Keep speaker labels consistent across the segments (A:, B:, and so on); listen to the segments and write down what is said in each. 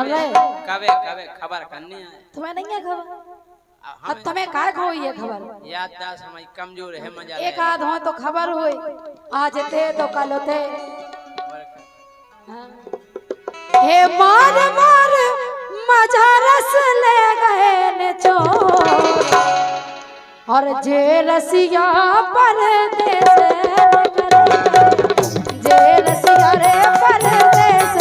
A: रहे
B: कबे कबे खबर करने आए
A: तुम्हें नहीं है खबर तुम्हें काय को ये खबर
B: याददाश्त हमारी कमजोर है मजा
A: एक आध हो तो खबर हुई आज थे तो कल थे हाँ। हे मार मार मजा रस ले गए ने चोर और जे रसिया परदेस जे रसिया रे परदेस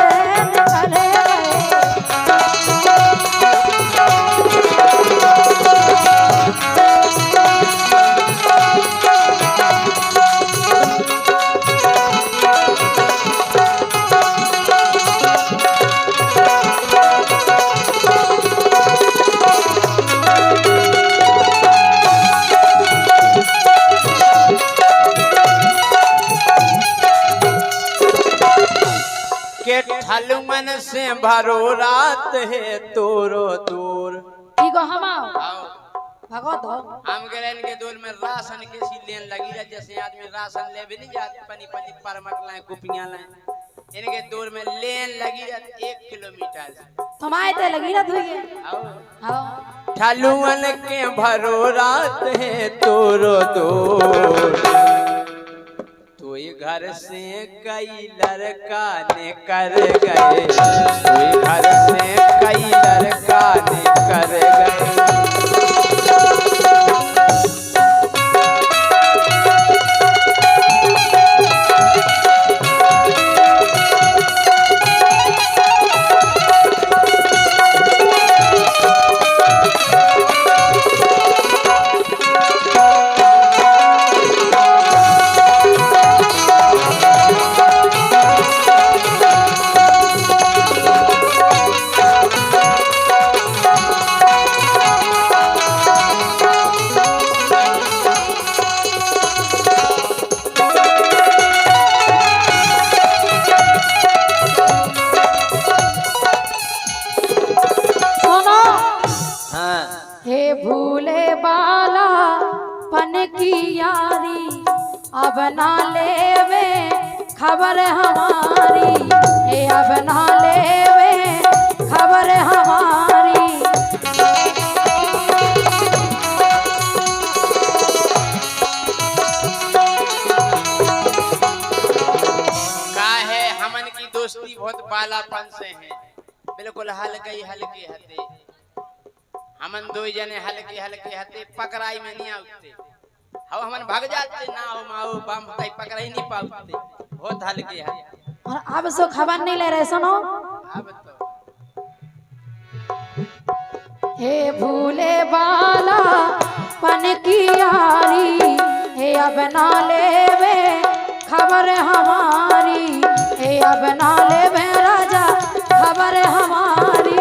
A: करे
B: मन से भरो रात है तोरो दूर
A: ठीक हम भगो दो
B: हम गए इनके दूर में राशन के सी लेन लगी है जैसे आदमी राशन ले भी नहीं जाते पनी पनी परमक लाए कुपियां लाए इनके दूर में लेन लगी है 1 किलोमीटर
A: तुम्हारे ते लगी ना तुझे
B: आओ ठालुअन के भरो रात है तोरो दूर कोई घर से कई लड़का ने कर गए कोई घर से कई लड़का ने कर गए
A: अब ना लेवे खबर हमारी ये अब ना लेवे खबर हमारी
B: काहे हमन की दोस्ती बहुत बालापन से है बिल्कुल हल्के हते हमन दो जने हल्के हते पकड़ाई में नहीं आते हम हमन भाग जाते ना हो माओ बम भाई पकड़ ही नहीं पाते बहुत हल्के है
A: और अब सो खबर नहीं ले रहे सुनो
B: अब तो
A: हे भूले बाला पन की यारी हे अब ना लेवे खबर हमारी हे अब ना लेवे राजा खबर हमारी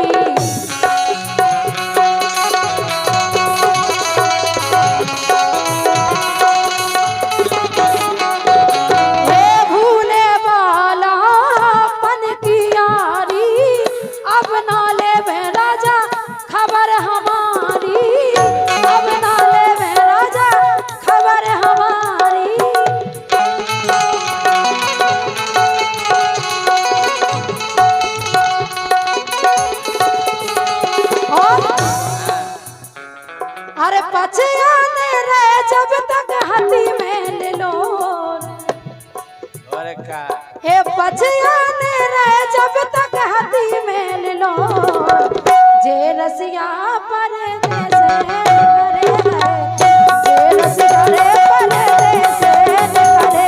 A: जब तक हाथी में ले लो
B: और का
A: हे पछयाने रहे जब तक हाथी में ले लो जे रसिया परदेस करे जे रसिया रे परदेस करे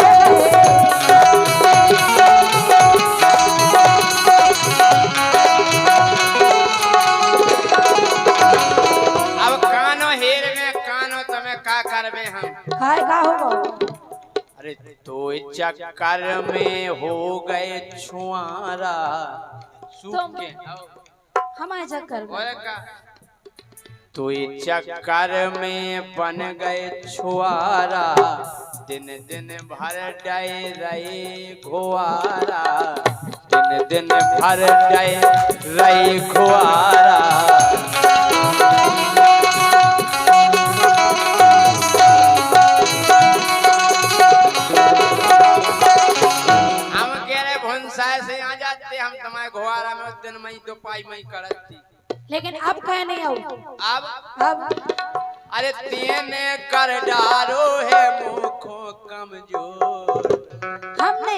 B: अब कानो हेर में कानो तमे का करबे हम
A: काय का होगा
B: अरे तो चक्कर में हो गए छुआरा सूख के
A: हमारे चक्कर
B: तो चक्कर में बन गए छुआरा दिन दिन भर डे रही घुआरा दिन दिन भर डे रही घुआरा हम तुम्हारे घुआरा में दिन मई दो पाई मई करत थी।
A: लेकिन अब कहे नहीं आओ।
B: अब अरे तेने कर डारो है मुखो कमजोर।
A: हमने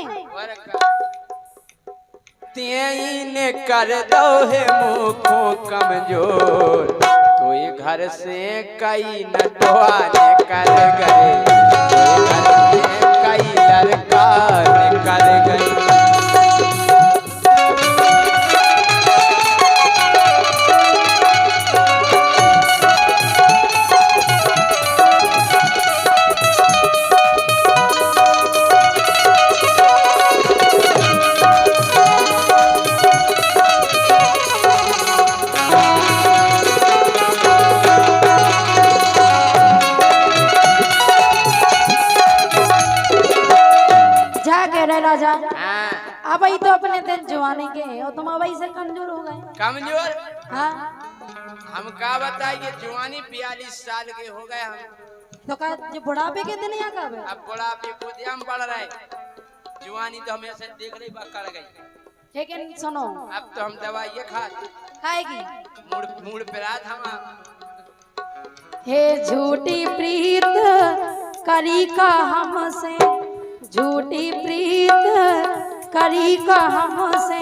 B: तेने कर दो है मुखो कमजोर। तो ये घर से कई नटवा निकल गए, तो ये घर से कई लड़का निकल गए।
A: राजा
B: हाँ।
A: अब ही तो अपने दिन जवानी के और तुम अब से कमजोर हो गए।
B: कमजोर?
A: हाँ
B: हम का बताइए, जवानी 42 साल के हो गए हम।
A: तो का जो बुढ़ापे के दिन यहाँ कब है?
B: अब बुढ़ापे को हम बढ़ रहे, जवानी तो हमेशा देख रही कर गई।
A: लेकिन सुनो,
B: अब तो हम दवाई
A: खाएगी
B: मूड पे रात हम।
A: हे झूठी प्रीत करी का हमसे, झूठी प्रीत करी का हमसे,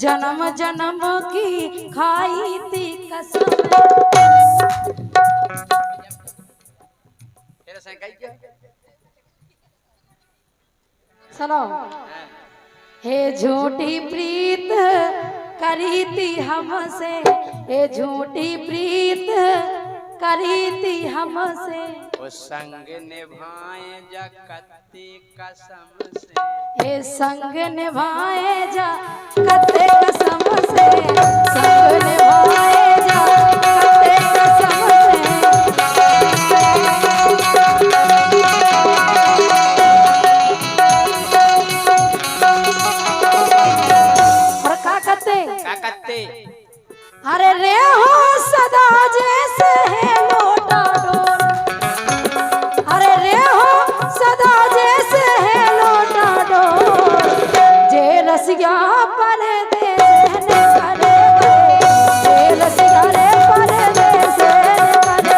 A: जन्म जन्म की खाई थी कसम। सुनो, हे झूठी प्रीत करी थी हमसे, हे झूठी प्रीत करी थी हमसे,
B: वो संग निभाए जा कत्ते कसम से,
A: हे संग निभाए जा कत्ते कसम से, संग निभाए जा कत्ते कसम से। और का कत्ते अरे रे हो सदा जैसे है लोटा डोर, अरे रे हो सदा जैसे है लोटा डोर, जे रसिया परदेस ने करे गए, जे रसिया रे परदेस ने करे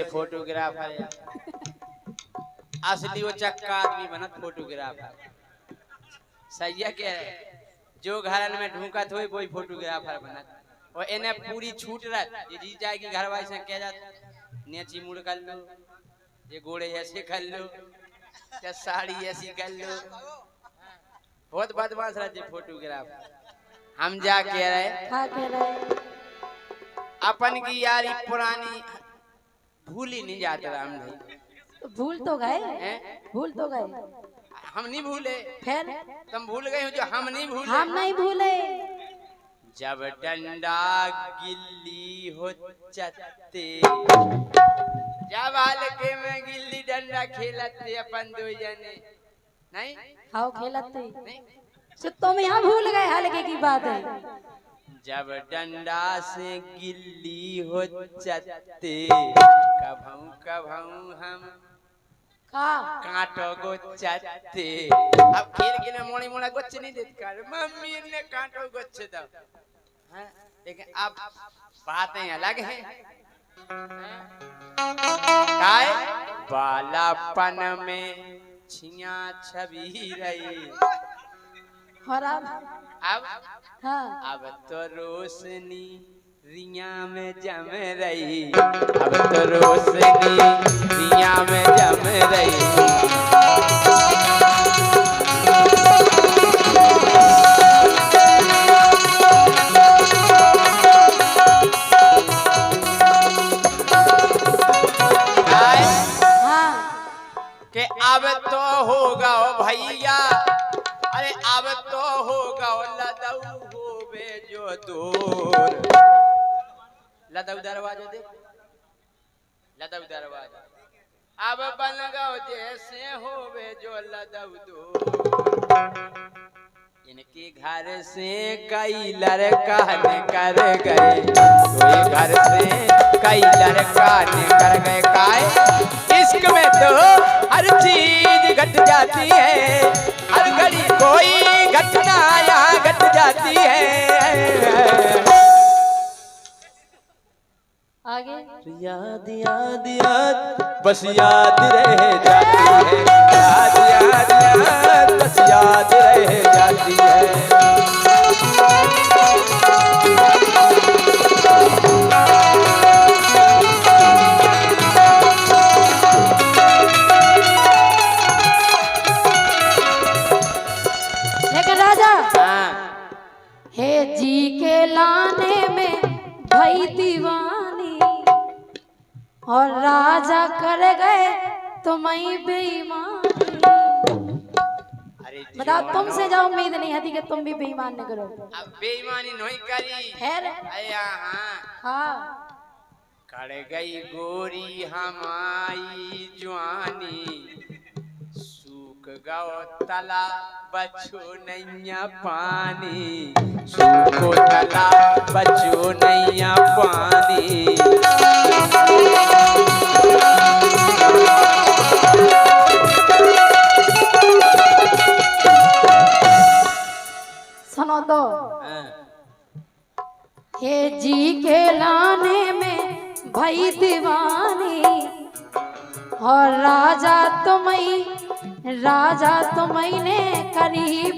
B: फोटोग्राफर असली वो चक्का आदमी बनत फोटोग्राफर। सही है क्या? जो घर में ढूंढत हो वही फोटोग्राफर बनत। और इन्हें पूरी छूट रहा, ये जी जाएगी घर वाले से कह जाता नेची मुड़ कर लो, ये गोड़े ऐसे कर लो, या साड़ी ऐसी कर लो। बहुत बदमाश रहते फोटोग्राफर। हम जा कह रहे अपन की यारी पुरानी भूल ही नहीं जाते राम भाई।
A: भूल तो गए, भूल तो गए।
B: हम नहीं भूले,
A: फिर
B: तुम भूल गए हो जो हम नहीं भूले।
A: हम नहीं भूले।
B: जब डंडा गिल्ली हो चत्ते, जब हल्के में गिल्ली डंडा खेलते अपन दो जने नहीं
A: हाँ खेलते नहीं, तो तुम यहाँ भूल गए हल्के की बात है।
B: जब डंडा से गिल्ली हो चत्ते, कभऊ कभऊ हम कांटो गो चत्ते। अब खेल के लिए मोड़ी मोड़ा गोच नहीं देते कर, मम्मी ने कांटो गोच दो। लेकिन अब बातें अलग हैं। काय बालापन में छिया छवि रही,
A: और अब हाँ
B: अब तो रोशनी रिया में जम रही, अब तो रोशनी रिया में जम रही। होगा लदऊ होवे जो दूर। लदऊ दरवाजा देख, लदऊ दरवाजा अब बन गओ जैसे होवे जो लदऊ दूर। इनके घर से कई लड़का निकल गए, कोई घर से कई लड़का निकल गए। काय इश्क में तो हर चीज घट जाती है, हर घड़ी कोई घटना यहाँ घट जाती है।
A: आगे
C: याद याद याद बस याद रह जाती है, याद याद याद बस याद रह जाती है।
A: लेकिन राजा
B: हाँ।
A: हे जी के लाने में भई दीवानी, और राजा कर गए तुम्हें बेईमानी।
B: अरे
A: बताओ, तुमसे जो उम्मीद नहीं थी कि तुम भी बेईमान न करो।
B: अब बेईमानी नहीं करी।
A: खैर
B: हाँ
A: हाँ
B: कर गई गोरी हमारी जवानी, सूख गओ तला बचो नैया पानी, सूखो तला बचो नैया पानी।
A: सुनो तो, हे जी के लाने में भई दीवानी, और राजा तुम्हें ने करी